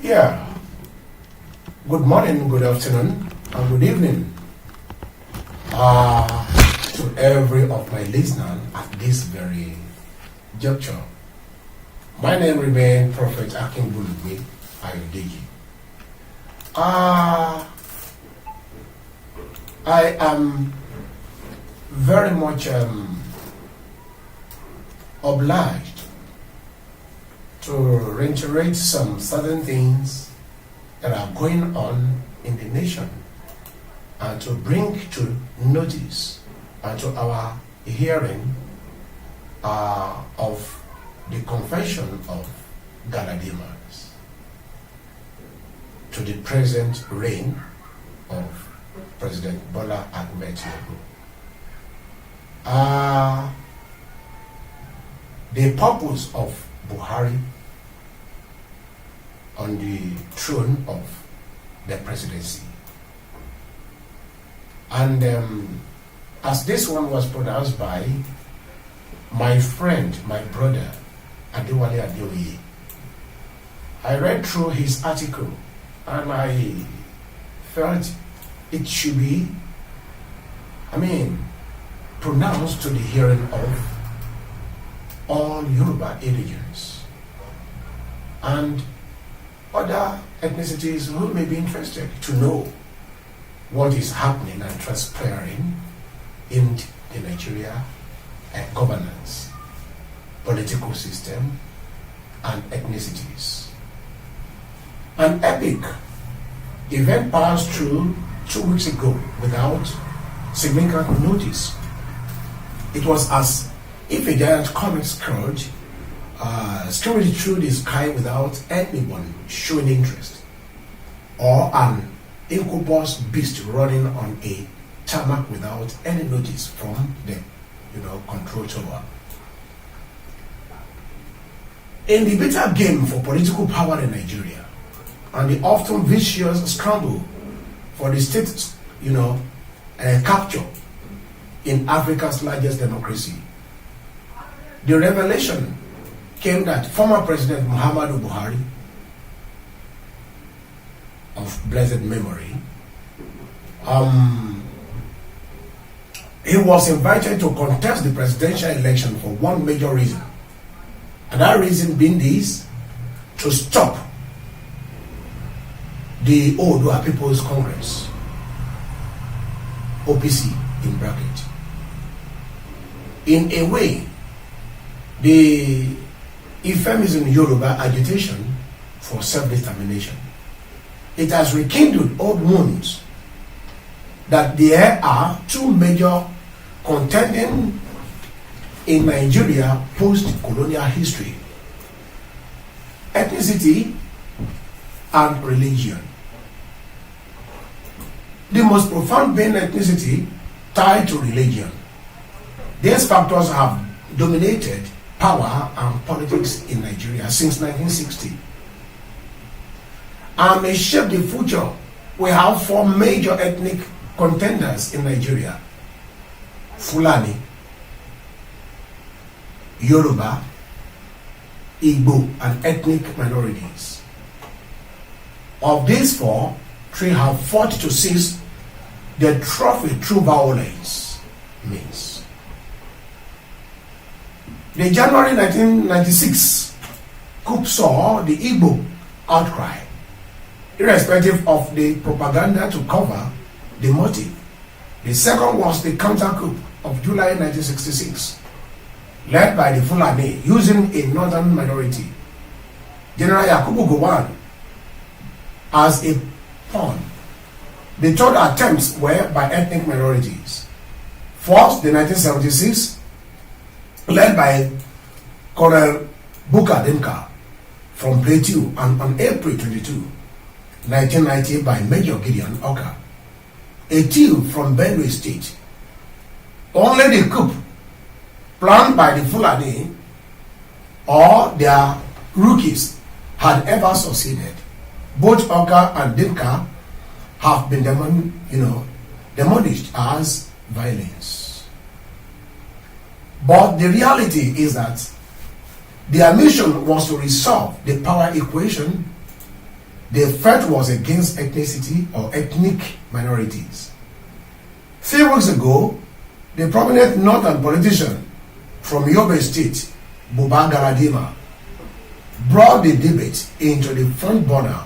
Yeah. Good morning, good afternoon, and good evening to every of my listeners at this very juncture. My name remains Prophet Akin Bulugbe Ayodeji. I am very much obliged to reiterate some certain things that are going on in the nation and to bring to notice and to our hearing of the confession of Galadimas to the present reign of President Bola Ahmed Tinubu. The purpose of Buhari on the throne of the presidency. And as this one was pronounced by my friend, my brother, Adewale Adeoye, I read through his article and I felt it should be, pronounced to the hearing of all Yoruba indigents and other ethnicities who may be interested to know what is happening and transpiring in the Nigeria governance, political system, and ethnicities. An epic event passed through 2 weeks ago without significant notice. It was as if a giant comet scourge scurried through the sky without anyone showing interest, or an incubus beast running on a tarmac without any notice from the control tower. In the bitter game for political power in Nigeria and the often vicious scramble for the state capture in Africa's largest democracy, the revelation came that former President Muhammadu Buhari, of blessed memory, he was invited to contest the presidential election for one major reason. And that reason being this: to stop the Oodua People's Congress, OPC in bracket. In a way, the euphemism Yoruba agitation for self-determination. It has rekindled old wounds that there are two major contending in Nigeria post-colonial history: ethnicity and religion. The most profound being ethnicity tied to religion. These factors have dominated power and politics in Nigeria since 1960 and may shape the future. We have four major ethnic contenders in Nigeria: Fulani, Yoruba, Igbo, and ethnic minorities. Of these four, three have fought to seize the trophy through violence means. The January 1996 coup saw the Igbo outcry, irrespective of the propaganda to cover the motive. The second was the counter coup of July 1966, led by the Fulani using a northern minority, General Yakubu Gowon, as a pawn. The third attempts were by ethnic minorities. First, the 1976, led by Colonel Buka Demka from Plateau, and on April 22, 1990 by Major Gideon Oka, a Teal from Benue State. Only the coup planned by the Fulani or their rookies had ever succeeded. Both Oka and Dimka have been demolished as violence. But the reality is that their mission was to resolve the power equation The threat was against ethnicity or ethnic minorities. 3 weeks ago, the prominent northern politician from Yobe State, Buba Galadima, brought the debate into the front burner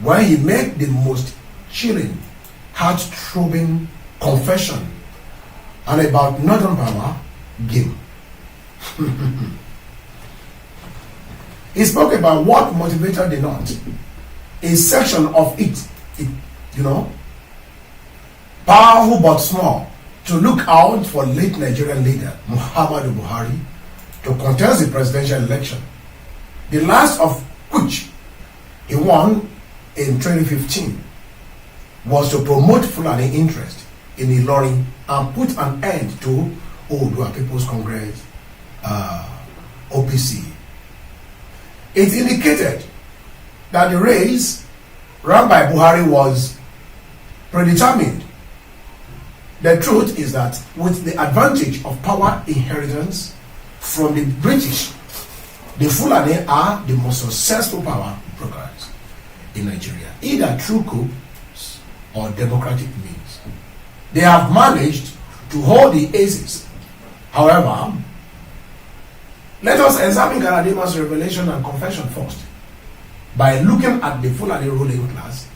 when he made the most chilling, heart-throbbing confession and about Northern Power game. He spoke about what motivated the North. A section of it, powerful but small, to look out for late Nigerian leader Muhammadu Buhari to contest the presidential election, the last of which he won in 2015, was to promote Fulani interest in Ilorin and put an end to Oodua People's Congress, OPC. It indicated that the race run by Buhari was predetermined. The truth is that with the advantage of power inheritance from the British, the Fulani are the most successful power brokers in Nigeria, either through coups or democratic means. They have managed to hold the aces. However, let us examine Galadima's revelation and confession first by looking at the Fulani ruling class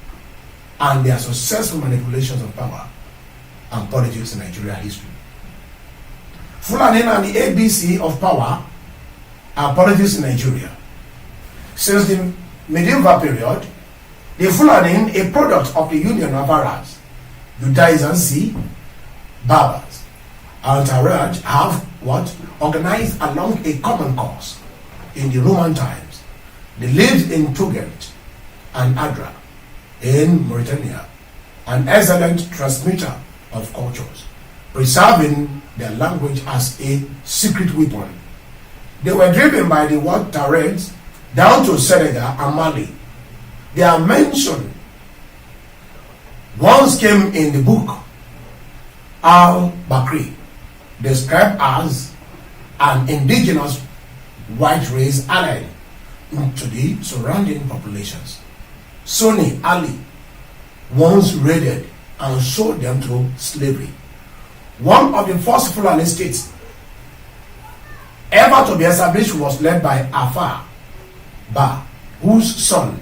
and their successful manipulations of power and politics in Nigeria history. Fulani and the ABC of power and politics in Nigeria. Since the medieval period, the Fulani, a product of the union of Arabs, Judaizansi, Berbers, and Taraj, have organized along a common cause in the Roman times. They lived in Tugent and Adra in Mauritania, an excellent transmitter of cultures, preserving their language as a secret weapon. They were driven by the word Tareds down to Senegal and Mali. Their mention once came in the book Al-Bakri, described as an indigenous white race allied to the surrounding populations. Sonny Ali once raided and sold them to slavery. One of the first Fulani states ever to be established was led by Afar Ba, whose son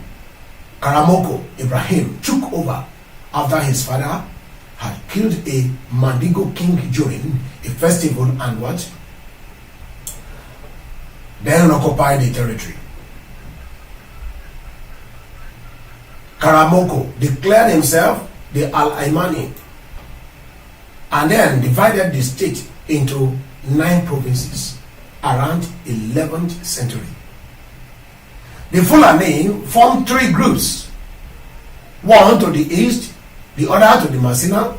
Karamoko Ibrahim took over after his father had killed a Mandingo king during a festival and then occupied the territory. Karamoko declared himself the Al-Aimani and then divided the state into 9 provinces around 11th century. The Fulani formed 3 groups, one to the east, the other to the Masina,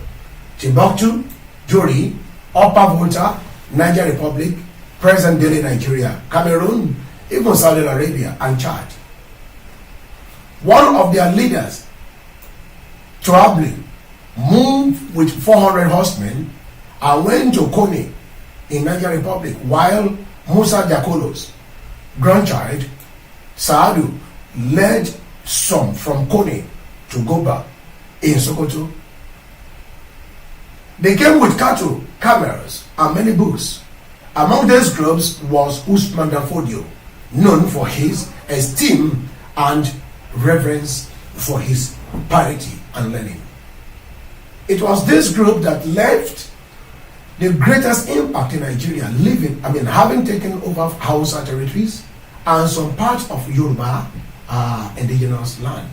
Timbuktu, Jori, Upper Volta, Niger Republic, present-day Nigeria, Cameroon, even Saudi Arabia and Chad. One of their leaders, traveling, moved with 400 horsemen and went to Kone in Niger Republic, while Musa Jakolo's grandchild, Saadu, led some from Kone to Goba in Sokoto. They came with cattle, camels, and many books. Among these groups was Usman Danfodio, known for his esteem and reverence for his piety and learning. It was this group that left the greatest impact in Nigeria, having taken over Hausa territories and some parts of Yoruba indigenous land.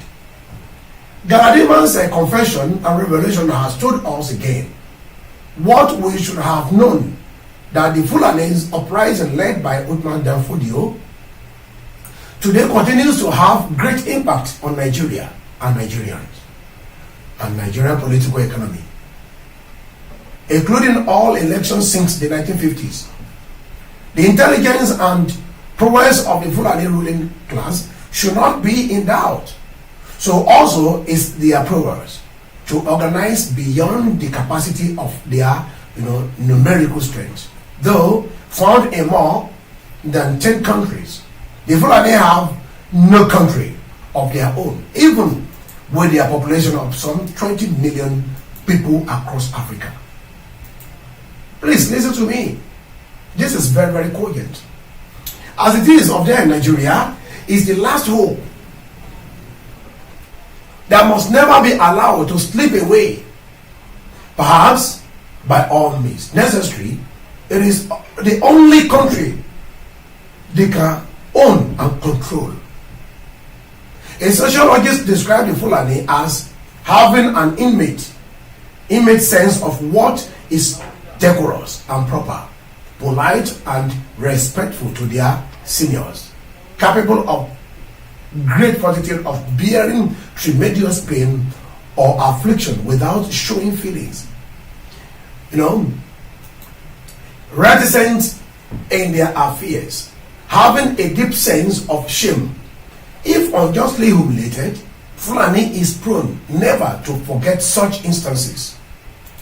Galadima's confession and revelation has told us again what we should have known, that the Fulani's uprising led by Usman Danfodio today continues to have great impact on Nigeria and Nigerians and Nigerian political economy, including all elections since the 1950s. The intelligence and prowess of the Fulani ruling class should not be in doubt. So also is their prowess to organize beyond the capacity of their numerical strength. Though found in more than 10 countries, the Fulani have no country of their own, even with their population of some 20 million people across Africa. Please listen to me. This is very, very cogent. As it is of there in Nigeria, is the last hope that must never be allowed to slip away. Perhaps, by all means necessary, it is the only country they can own and control. A sociologist described the Fulani as having an inmate sense of what is decorous and proper, polite and respectful to their seniors, capable of great fortitude of bearing tremendous pain or affliction without showing feelings. Reticent in their affairs, having a deep sense of shame. If unjustly humiliated, Fulani is prone never to forget such instances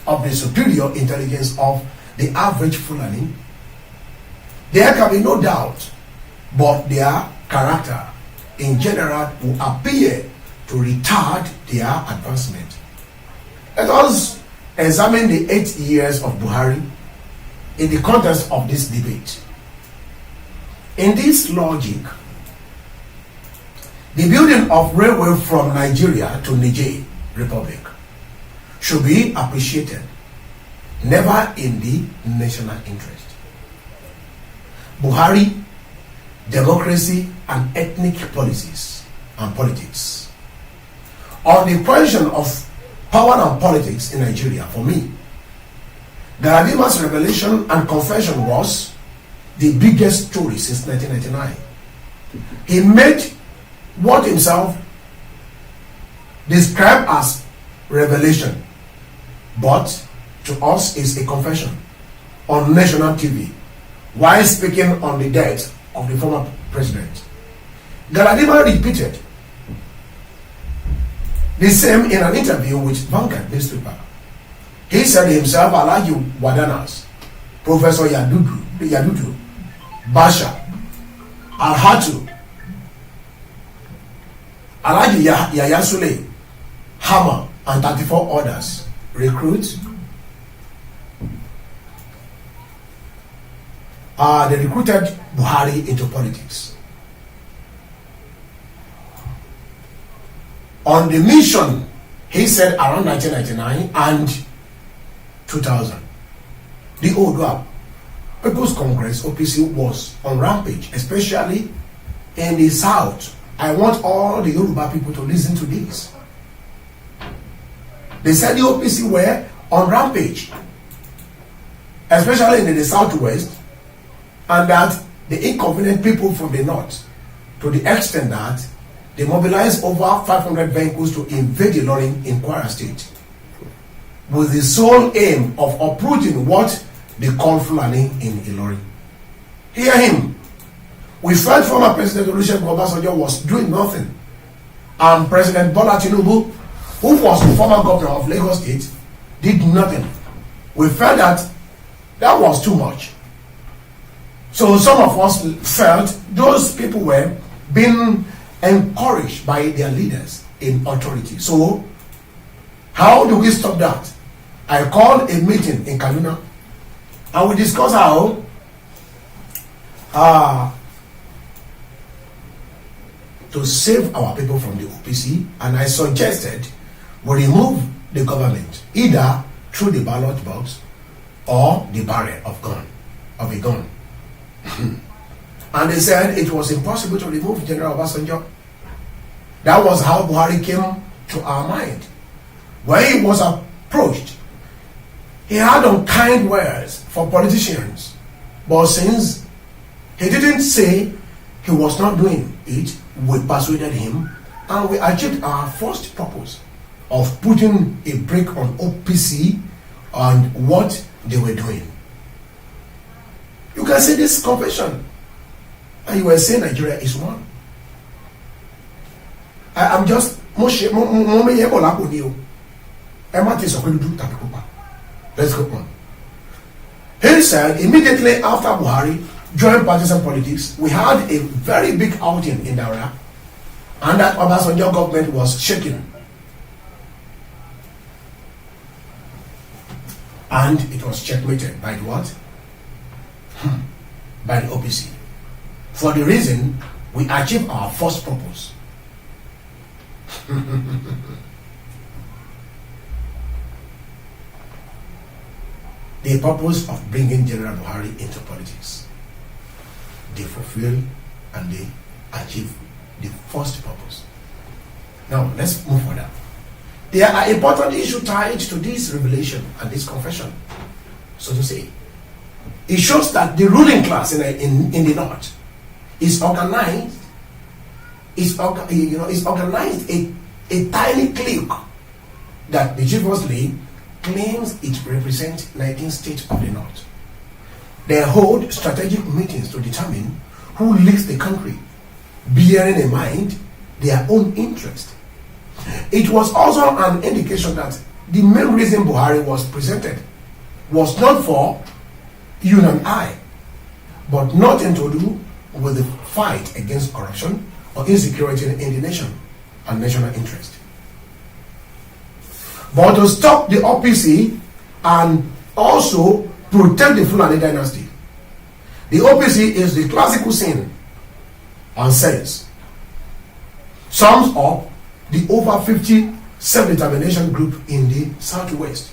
of the superior intelligence of the average Fulani. There can be no doubt, but their character in general will appear to retard their advancement. Let us examine the 8 years of Buhari in the context of this debate. In this logic, the building of railway from Nigeria to Niger Republic should be appreciated, never in the national interest. Buhari, democracy and ethnic policies and politics. On the question of power and politics in Nigeria, for me, Galadima's revelation and confession was the biggest story since 1999. He made what himself described as revelation, but to us is a confession on national TV while speaking on the death of the former president. Galadima repeated the same in an interview with Vanguard newspaper. He said himself, Alhaji Wadanas, Professor Yadudu, Basha, Alhatu, Alhaji Yaya Sule, Hammer, and 34 others recruits. They recruited Buhari into politics. On the mission, he said around 1999 and 2000, the Odua People's Congress, OPC, was on rampage, especially in the South. I want all the Yoruba people to listen to this. They said the OPC were on rampage, especially in the Southwest, and that the inconvenient people from the North, to the extent that they mobilized over 500 vehicles to invade Ilorin in Kwara State, with the sole aim of uprooting what they call Fulani in Ilorin. Hear him. We felt former President Olusegun Obasanjo was doing nothing, and President Bola Tinubu, who was the former governor of Lagos State, did nothing. We felt that was too much. So some of us felt those people were being encouraged by their leaders in authority. So how do we stop that? I called a meeting in Kaduna, and we discussed how to save our people from the OPC, and I suggested we remove the government either through the ballot box or the barrel of a gun. And they said it was impossible to remove General Obasanjo. That was how Buhari came to our mind. When he was approached, he had unkind words for politicians, but since he didn't say he was not doing it, we persuaded him, and we achieved our first purpose of putting a brake on OPC and what they were doing. You can see this confession, and you were saying Nigeria is one. I'm just let's go on. He said immediately after Buhari joined partisan politics, we had a very big outing in Daura and that Obasanjo government was shaken. And it was checkmated by the what? By the OPC. For the reason we achieved our first purpose. The purpose of bringing General Buhari into politics. They fulfill and they achieve the first purpose. Now let's move further. There are important issues tied to this revelation and this confession, so to say. It shows that the ruling class in the North is organized. Is organized a tiny clique that mischievously claims it represents 19 states of the North. They hold strategic meetings to determine who leads the country, bearing in mind their own interest. It was also an indication that the main reason Buhari was presented was not for you and I, but nothing to do with the fight against corruption or insecurity in the nation and national interest, but to stop the OPC and also protect the Fulani dynasty. The OPC is the classical sin and says sums up the over 50 self-determination group in the Southwest.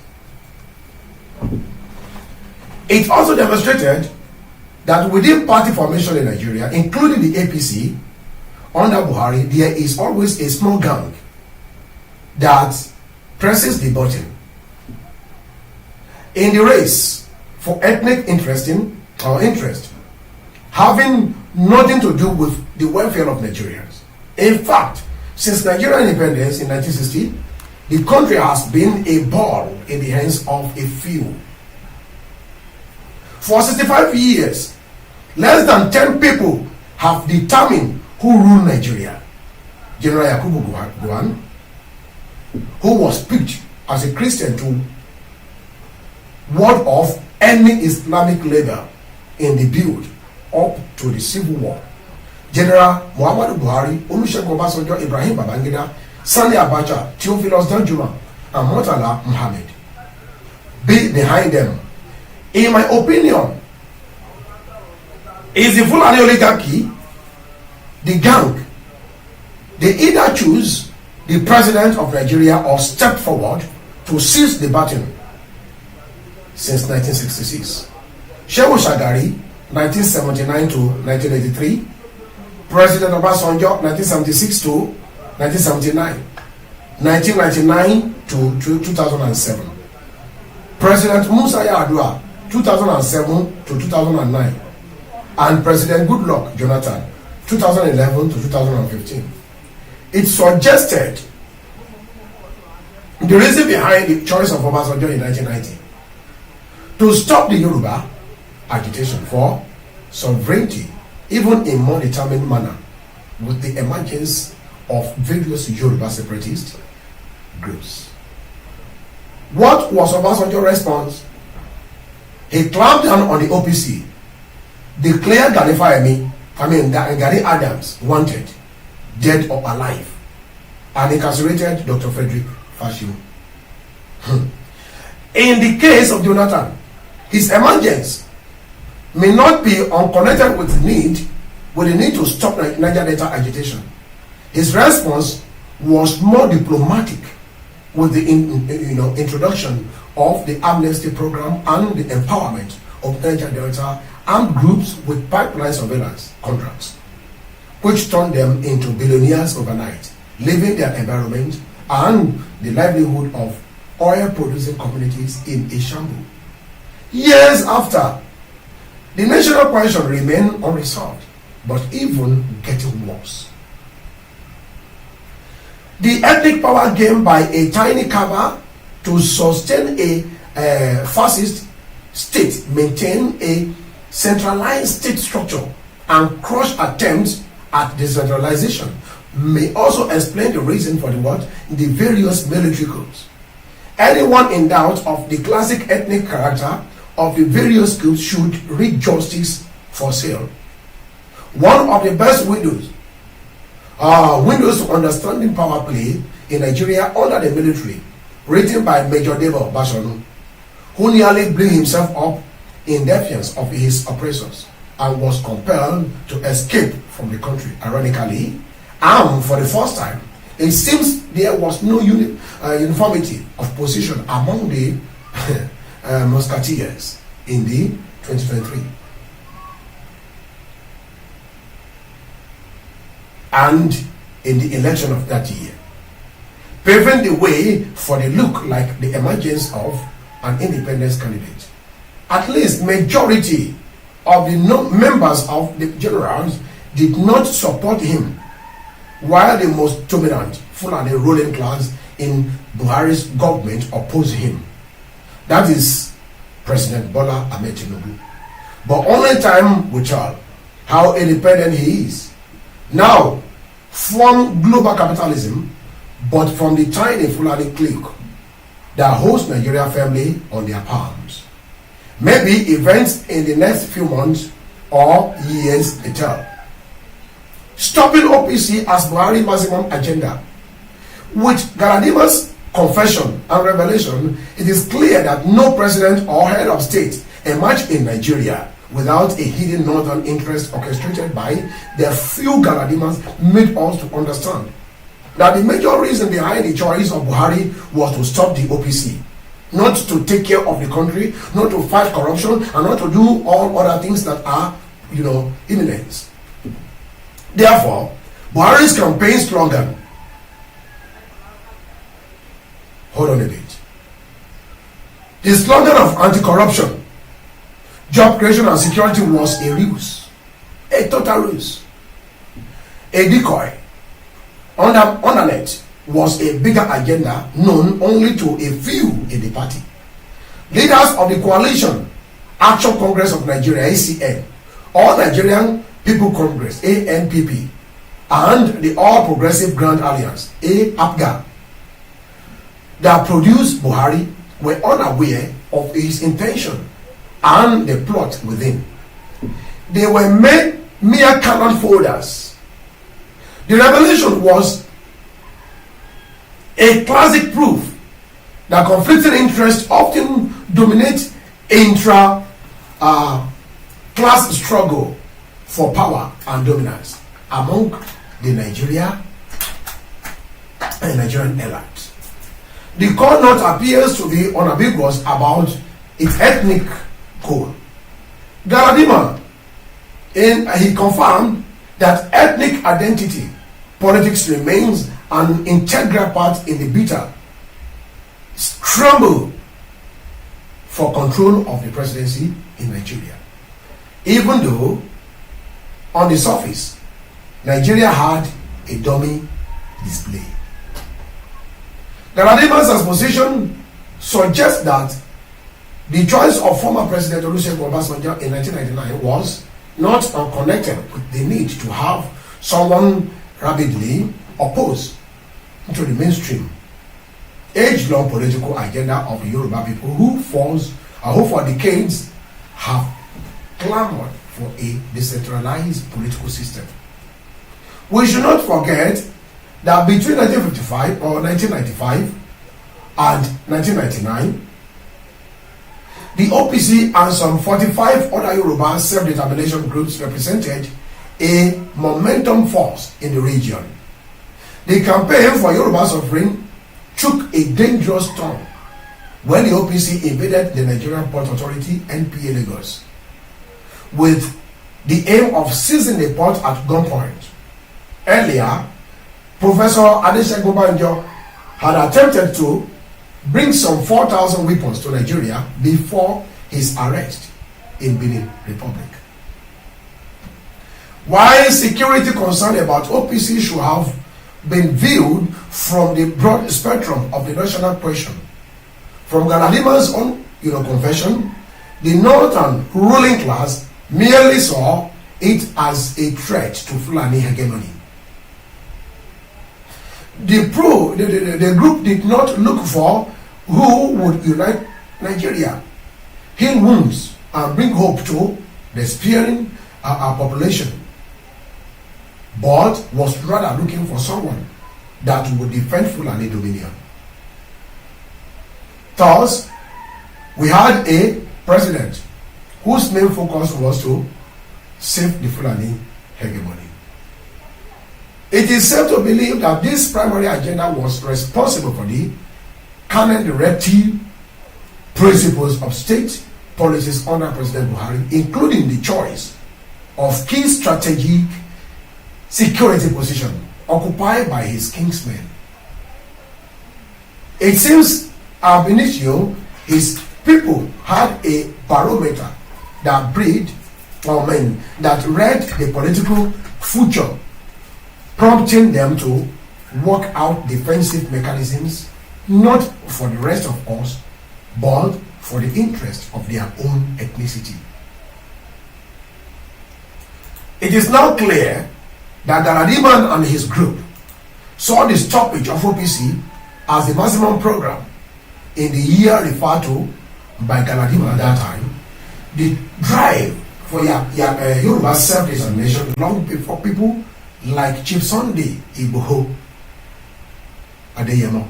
It also demonstrated that within party formation in Nigeria, including the APC, under Buhari, there is always a small gang that presses the button in the race for ethnic interest, having nothing to do with the welfare of Nigerians. In fact, since Nigerian independence in 1960, the country has been a ball in the hands of a few. For 65 years, less than 10 people have determined who rule Nigeria. General Yakubu Gowon, who was picked as a Christian to ward off any Islamic labor in the build up to the Civil War. General Muhammadu Buhari, Olusegun Obasanjo, Ibrahim Babangida, Sani Abacha, Theophilus Danjuma, and Murtala Muhammad be behind them. In my opinion, is the Fulani oligarchy, the gang. They either choose the president of Nigeria or step forward to seize the baton. Since 1966, Shehu Shagari, 1979 to 1983, President Obasanjo, 1976 to 1979, 1999 to 2007, President Musa Yar'Adua, 2007 to 2009, and President Goodluck Jonathan, 2011 to 2015. It suggested the reason behind the choice of Obasanjo in 1990 to stop the Yoruba agitation for sovereignty, even in more determined manner, with the emergence of various Yoruba separatist groups. What was Obasanjo's response? He clamped down on the OPC, declared Gani Adams wanted, dead or alive, and incarcerated Dr. Frederick Fashion. In the case of Jonathan, his emergence may not be unconnected with the need to stop Niger Delta agitation. His response was more diplomatic, with the introduction of the amnesty program and the empowerment of Niger Delta armed groups with pipeline surveillance contracts, which turned them into billionaires overnight, leaving their environment and the livelihood of oil-producing communities in a shambles. Years after, the national question remained unresolved, but even getting worse. The ethnic power game by a tiny cover to sustain a fascist state, maintain a centralized state structure, and crush attempts at decentralization may also explain the reason for the various military coups. Anyone in doubt of the classic ethnic character of the various groups should read Justice for Sale. One of the best windows Windows to Understanding Power Play in Nigeria under the Military, written by Major Debo Bashonu, who nearly blew himself up in defiance of his oppressors and was compelled to escape from the country. Ironically, and for the first time, it seems there was no uniformity of position among the musketeers in the 2023. And in the election of that year, paving the way for the look like the emergence of an independence candidate. At least majority of the members of the generals did not support him, while the most dominant Fulani ruling class in Buhari's government opposed him. That is President Bola Ahmed Tinubu. But only time will tell how independent he is. Now, from global capitalism, but from the tiny Fulani clique that holds Nigeria family on their palms. Maybe events in the next few months or years will tell. Stopping OPC as Buhari maximum agenda. With Galadima's confession and revelation, it is clear that no president or head of state emerged in Nigeria without a hidden northern interest orchestrated by the few Galadimas made us to understand that the major reason behind the choice of Buhari was to stop the OPC, not to take care of the country, not to fight corruption, and not to do all other things that are, imminent. Therefore, Buhari's campaign slogan, hold on a bit, the slogan of anti-corruption, job creation and security was a ruse, a total ruse, a decoy. Undernet was a bigger agenda known only to a few in the party. Leaders of the Coalition Action Congress of Nigeria, ACN, All Nigerian People Congress, ANPP, and the All Progressive Grand Alliance, APGA, that produced Buhari were unaware of his intention and the plot within. They were mere cannon folders. The revelation was a classic proof that conflicting interests often dominate intra-class struggle for power and dominance among the Nigerian elite. The core note appears to be unambiguous about its ethnic core. Galadima, he confirmed that ethnic identity politics remains an integral part in the bitter scramble for control of the presidency in Nigeria. Even though, on the surface, Nigeria had a dummy display. Galadima's exposition suggests that the choice of former President Olusegun Obasanjo in 1999 was not unconnected with the need to have someone rapidly opposed to the mainstream age-long political agenda of the Yoruba people who for decades have clamored for a decentralized political system. We should not forget that between 1955 or 1995 and 1999, the OPC and some 45 other Yoruba self-determination groups represented a momentum force in the region. The campaign for Yoruba suffering took a dangerous turn when the OPC invaded the Nigerian Port Authority, NPA Lagos, with the aim of seizing the port at gunpoint. Earlier, Professor Adesegun Banjo had attempted to bring some 4,000 weapons to Nigeria before his arrest in Benin Republic. While security concern about OPC should have been viewed from the broad spectrum of the national question, from Galadima's own confession, the northern ruling class merely saw it as a threat to Fulani hegemony. The group did not look for who would unite Nigeria, heal wounds, and bring hope to the despairing population. but was rather looking for someone that would defend Fulani dominion. Thus, we had a president whose main focus was to save the Fulani hegemony. It is safe to believe that this primary agenda was responsible for the canon directive principles of state policies under President Buhari, including the choice of key strategic security position occupied by his kingsmen. It seems ab initio his people had a barometer that read the political future, prompting them to work out defensive mechanisms, not for the rest of us, but for the interest of their own ethnicity. It is now clear that Galadiman and his group saw the stoppage of OPC as the maximum program in the year referred to by Galadiman at that time. The drive for Yoruba self-determination long before people like Chief Sunday Igboho Adeyemo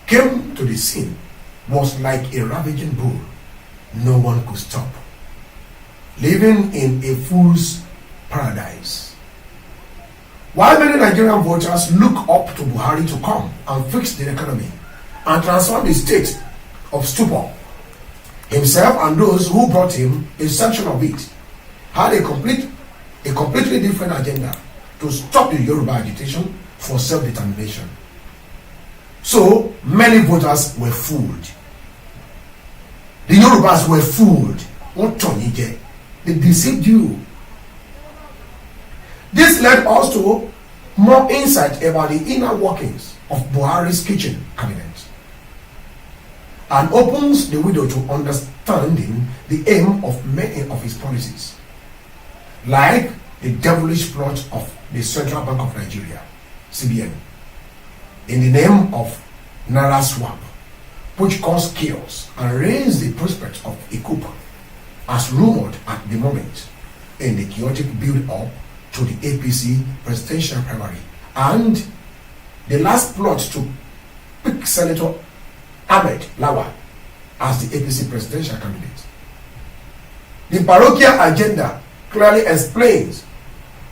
came to the scene was like a ravaging bull no one could stop, living in a fool's paradise. While many Nigerian voters look up to Buhari to come and fix the economy and transform the state of stupor, himself and those who brought him a section of it had a completely different agenda to stop the Yoruba agitation for self-determination. So many voters were fooled. The Yorubas were fooled. They deceived you. This led us to more insight about the inner workings of Buhari's kitchen cabinet and opens the window to understanding the aim of many of his policies, like the devilish plot of the Central Bank of Nigeria, CBN, in the name of Naira swap, which caused chaos and raised the prospect of a coup, as rumored at the moment, in the chaotic build-up to the APC presidential primary, and the last plot to pick Senator Ahmed Lawal as the APC presidential candidate. The parochial agenda clearly explains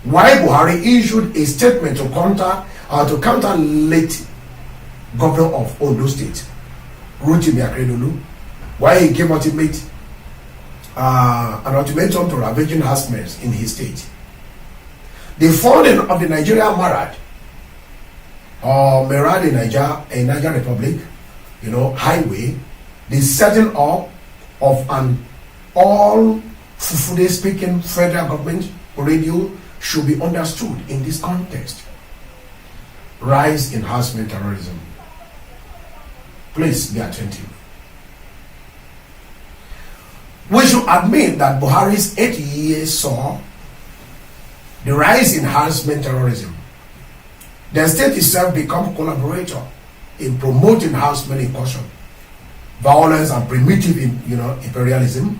why Buhari issued a statement to counter late governor of Ondo State, Rotimi Akeredolu, why he gave an ultimatum to ravaging herdsmen in his state. The founding of the Nigerian Marad, or Merad in Niger Republic, highway, the setting up of an all Fufude speaking federal government radio should be understood in this context. Rise in harassment terrorism. Please be attentive. We should admit that Buhari's 8 years saw the rise in harassment terrorism. The state itself become collaborator in promoting harassment incursion, violence and primitive imperialism,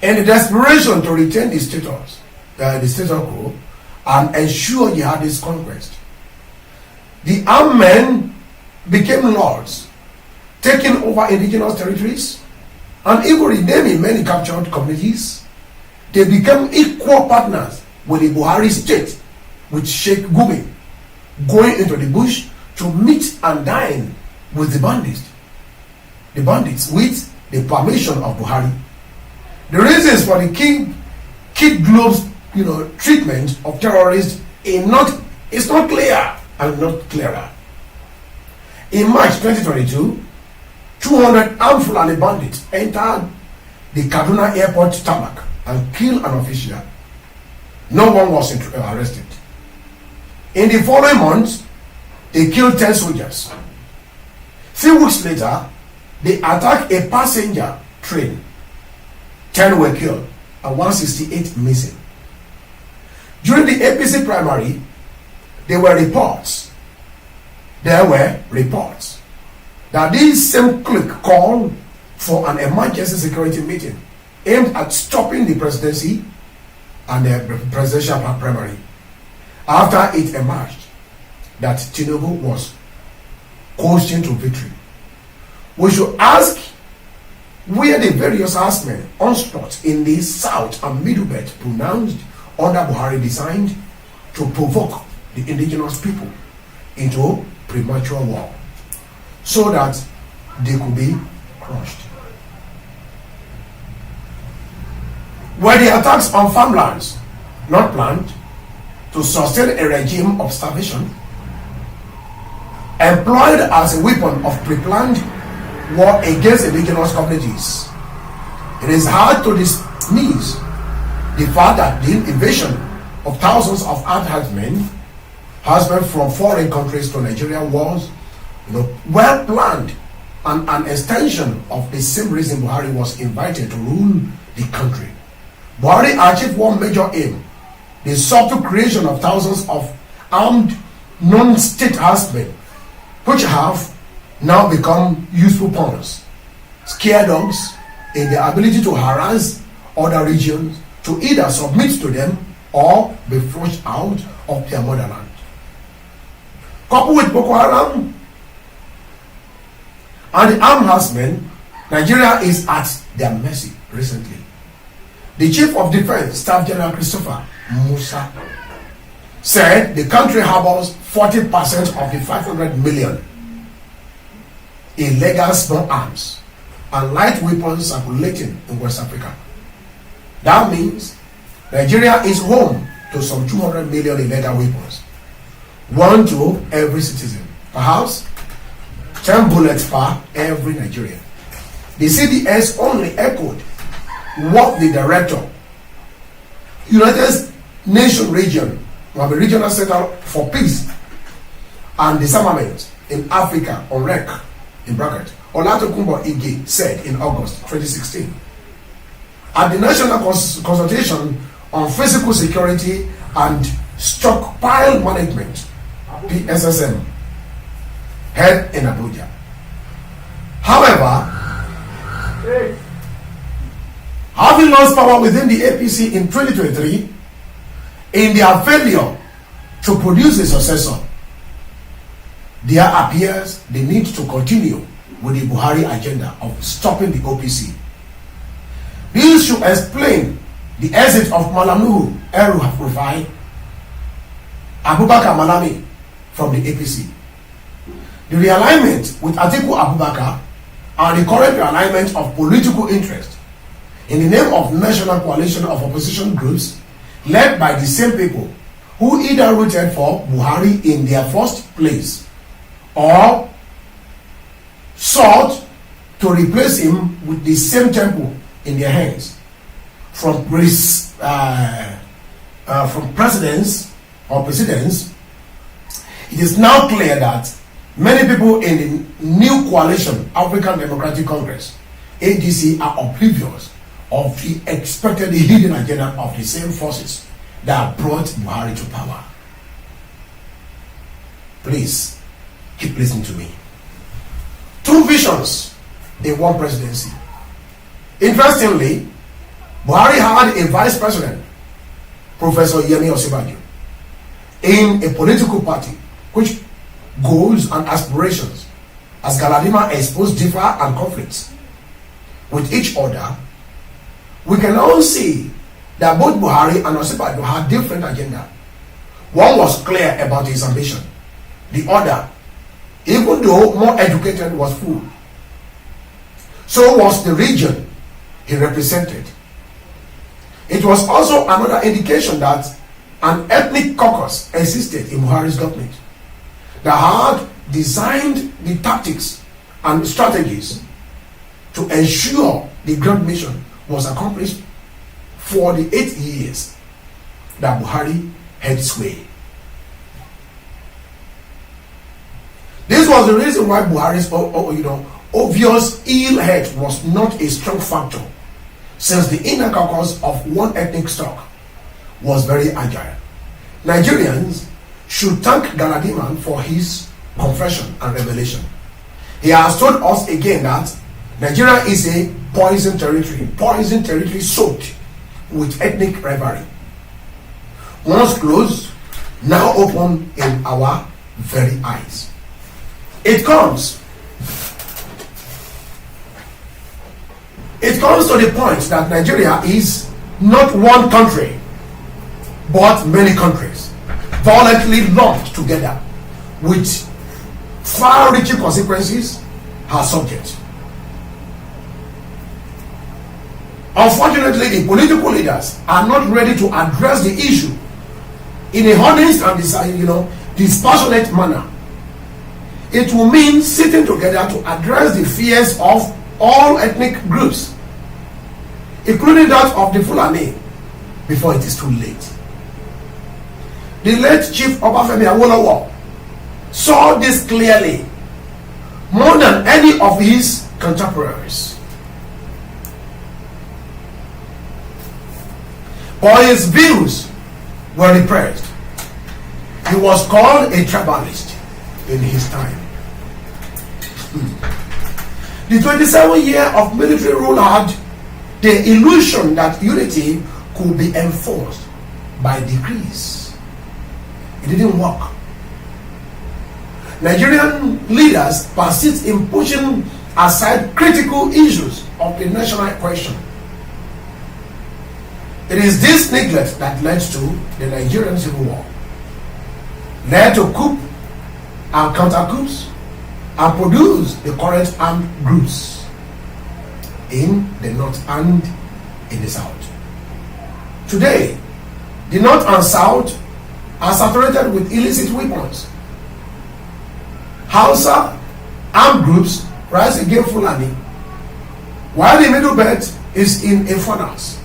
and the desperation to retain the status quo and ensure jihadist conquest. The armed men became lords, taking over indigenous territories and even renaming many captured communities. They became equal partners with the Buhari state, with Sheikh Gumi going into the bush to meet and dine with the bandits with the permission of Buhari. The reasons for the Kid Globe's treatment of terrorists is not clear and not clearer. In March 2022, 200 armed Fulani bandits entered the Kaduna airport tarmac and killed an official. No one was arrested. In the following months, they killed 10 soldiers. Few weeks later, they attacked a passenger train. 10 were killed and 168 missing. During the APC primary, there were reports that this same clique called for an emergency security meeting aimed at stopping the presidency and the presidential primary. after it emerged that Tinubu was coasting to victory. We should ask where the various herdsmen onslaught in the south and middle belt pronounced under Buhari designed to provoke the indigenous people into premature war so that they could be crushed. Were the attacks on farmlands not planned to sustain a regime of starvation, employed as a weapon of pre-planned war against indigenous communities? It is hard to dismiss the fact that the invasion of thousands of armed herdsmen from foreign countries to Nigeria was, well planned and an extension of the same reason Buhari was invited to rule the country. Buhari achieved one major aim: the subtle creation of thousands of armed non-state herdsmen, which have now become useful pawns, scare dogs in the ability to harass other regions to either submit to them or be flushed out of their motherland. Coupled with Boko Haram and the armed herdsmen, Nigeria is at their mercy recently. The Chief of Defense Staff General Christopher Musa said the country harbors 40% of the 500 million illegal small arms and light weapons circulating in West Africa. That means Nigeria is home to some 200 million illegal weapons, one to every citizen, perhaps 10 bullets per every Nigerian. The CDS only echoed what the director, United Nations region, or the Regional Center for Peace and Disarmament in Africa, on REC, in bracket, Olatokunbo Ige, said in August 2016. At the National Consultation on Physical Security and Stockpile Management, PSSM, held in Abuja. However, having lost power within the APC in 2023, in their failure to produce a successor, there appears the need to continue with the Buhari agenda of stopping the OPC. This should explain the exit of Malam Nuhu El-Rufai, Abubakar Malami from the APC, the realignment with Atiku Abubakar, and the current realignment of political interest in the name of National Coalition of Opposition Groups led by the same people who either rooted for Buhari in their first place or sought to replace him with the same temple in their hands. From presidents, it is now clear that many people in the new coalition, African Democratic Congress, ADC, are oblivious of the expected hidden agenda of the same forces that brought Buhari to power. Please keep listening to me. Two visions in one presidency. Interestingly, Buhari had a vice president, Professor Yemi Osinbajo, in a political party which goals and aspirations, as Galadima exposed, differ and conflicts with each other. We can all see that both Buhari and Osinbajo had different agenda. One was clear about his ambition. The other, even though more educated, was fooled. So was the region he represented. It was also another indication that an ethnic caucus existed in Buhari's government that had designed the tactics and strategies to ensure the grand mission was accomplished for the 8 years that Buhari had sway. This was the reason why Buhari's obvious ill health was not a strong factor, since the inner caucus of one ethnic stock was very agile. Nigerians should thank Galadima for his confession and revelation. He has told us again that Nigeria is a poison territory soaked with ethnic rivalry. Once closed, now open in our very eyes. It comes to the point that Nigeria is not one country, but many countries, violently lumped together with far-reaching consequences her subject. Unfortunately, the political leaders are not ready to address the issue in a honest and dispassionate manner. It will mean sitting together to address the fears of all ethnic groups, including that of the Fulani, before it is too late. The late Chief Obafemi Awolowo saw this clearly more than any of his contemporaries. But his views were repressed. He was called a tribalist in his time. The 27 years of military rule had the illusion that unity could be enforced by decrees. It didn't work. Nigerian leaders persist in pushing aside critical issues of the national question. It is this neglect that led to the Nigerian Civil War, led to coup and counter-coups, and produced the current armed groups in the north and in the south. Today, the north and south are saturated with illicit weapons. Hausa armed groups rise against Fulani, while the middle belt is in a furnace.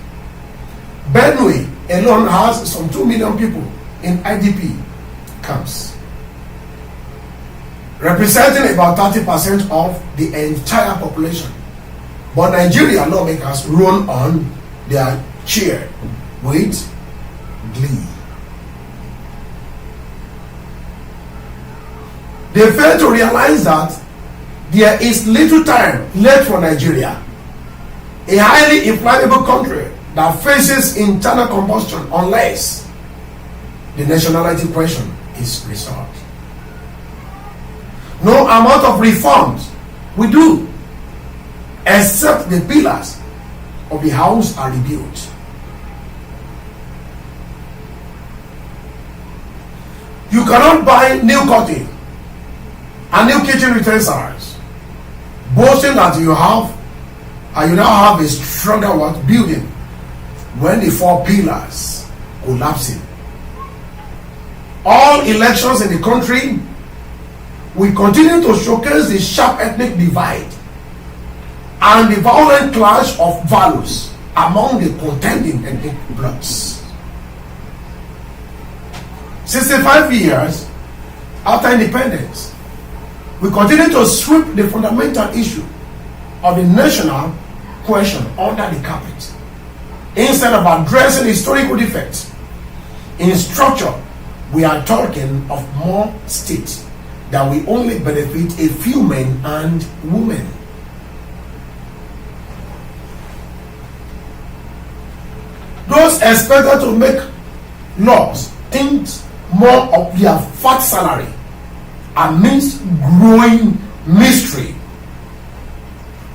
Benue alone has some 2 million people in IDP camps, representing about 30% of the entire population. But Nigeria lawmakers roll on their chair with glee. They fail to realize that there is little time left for Nigeria, a highly inflammable country that faces internal combustion unless the nationality question is resolved. No amount of reforms we do except the pillars of the house are rebuilt. You cannot buy new curtain and new kitchen utensils boasting that you now have a stronger building when the 4 pillars collapsing. All elections in the country will continue to showcase the sharp ethnic divide and the violent clash of values among the contending ethnic blocs. 65 years after independence, we continue to sweep the fundamental issue of the national question under the carpet, instead of addressing historical defects in structure. We are talking of more states that will only benefit a few men and women. Those expected to make laws think more of their fat salary amidst growing mystery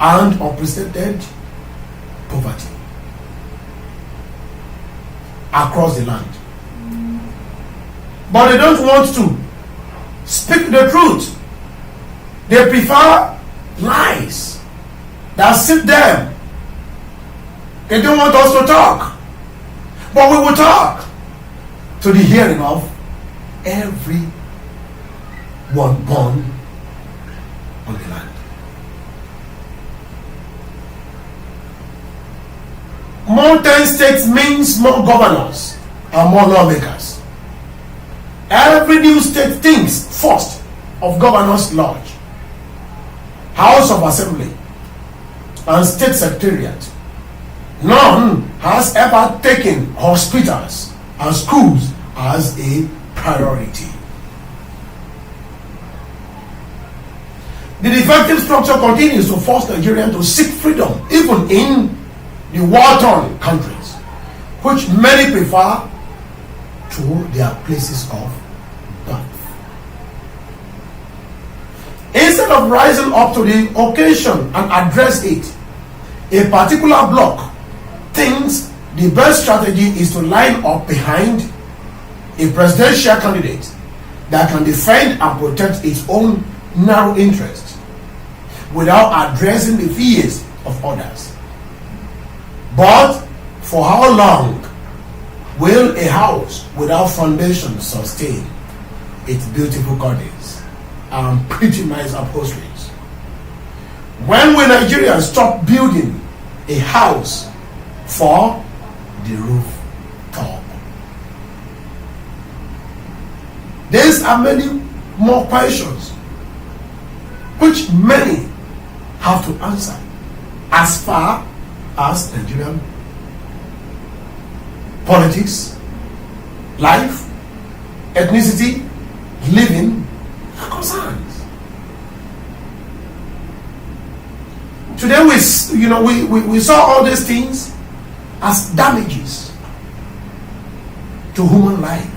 and unprecedented poverty across the land. But they don't want to speak the truth. They prefer lies that suit them. They don't want us to talk. But we will talk to the hearing of every one born on the land. More 10 states means more governors and more lawmakers. Every new state thinks first of Governor's Lodge, House of Assembly, and State Secretariat. None has ever taken hospitals and schools as a priority. The defective structure continues to force Nigerians to seek freedom, even in the war-torn countries, which many prefer to their places of birth. Instead of rising up to the occasion and address it, a particular bloc thinks the best strategy is to line up behind a presidential candidate that can defend and protect its own narrow interests without addressing the fears of others. But for how long will a house without foundation sustain its beautiful gardens and pretty nice upholsteries? When will Nigeria stop building a house for the rooftop? There are many more questions which many have to answer as far as Nigerian politics, life, ethnicity, living are concerned. Today we saw all these things as damages to human life,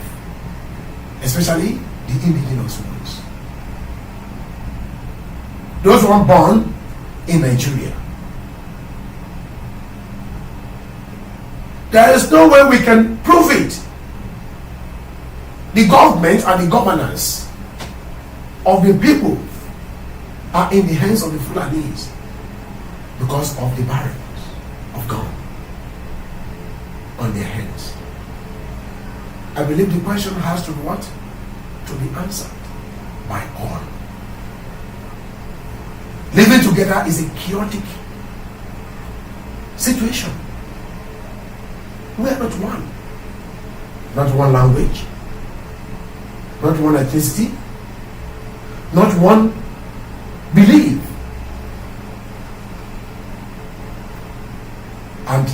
especially the indigenous ones. Those who were born in Nigeria. There is no way we can prove it. The government and the governance of the people are in the hands of the Fulanis because of the barrels of gun on their heads. I believe the question has to be what? To be answered by all. Living together is a chaotic situation. We are not one. Not one language. Not one ethnicity. Not one belief. And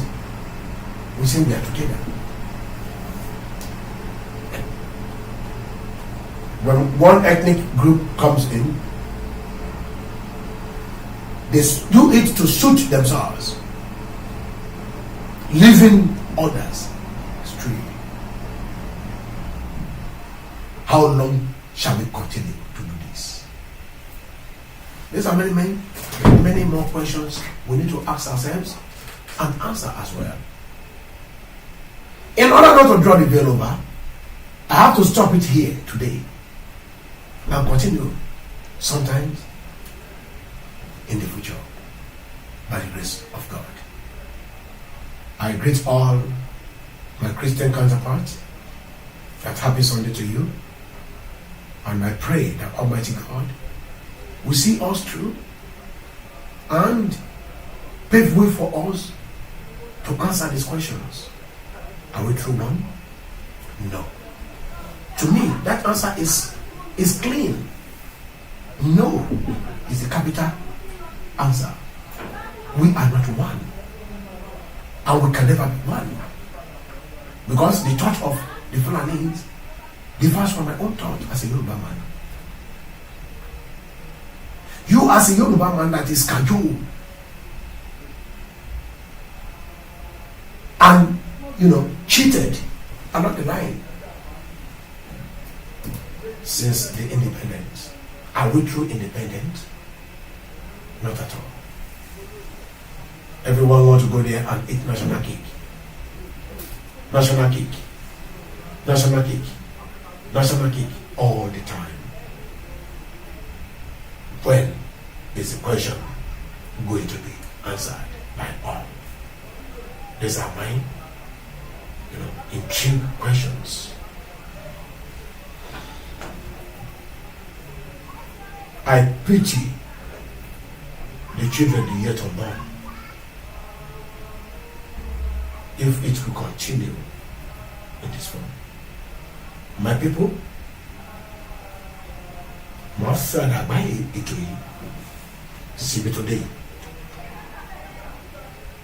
we say we are together. When one ethnic group comes in, they do it to suit themselves, leaving others astray. How long shall we continue to do this? There are many more questions we need to ask ourselves and answer as well. In order not to draw the veil over, I have to stop it here today and continue sometimes in the future by the grace of God. I greet all my Christian counterparts that happy Sunday to you, and I pray that Almighty God will see us through and pave way for us to answer these questions. Are we through one? No. To me, that answer is clean. No is the capital answer. We are not one, and we can never be one, because the thought of the Fulanis differs from my own thought as a Yoruba man. You as a Yoruba man that is cajole and cheated along the line since the independence. Are we true independent? Not at all. Everyone wants to go there and eat national cake. National cake. National cake. National cake all the time. When is the question going to be answered by all? These are my intriguing questions. I pity the children yet unborn. If it will continue in this form. My people, mo fẹ́ àgbáyé ètò yìí síbi tó dé yìí.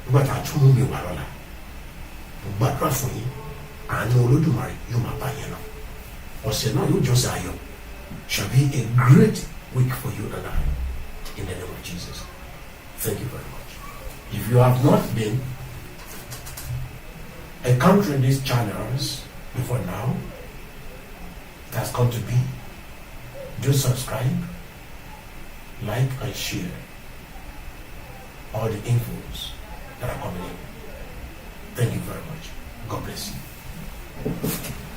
Nígbà tá a tún mú mi wà lọ́la, mo gbàdúrà fún yín, àánú Olódùmarè yóò máa bá yín lọ. Ọ̀sẹ̀ náà yóò jọ́sẹ̀ ayọ̀. Shall be a great week for you and I, in the name of Jesus. Thank you very much. If you have not been encountering these channels Before now, it has come to be. Do subscribe, like and share all the infos that are coming in. Thank you very much. God bless you.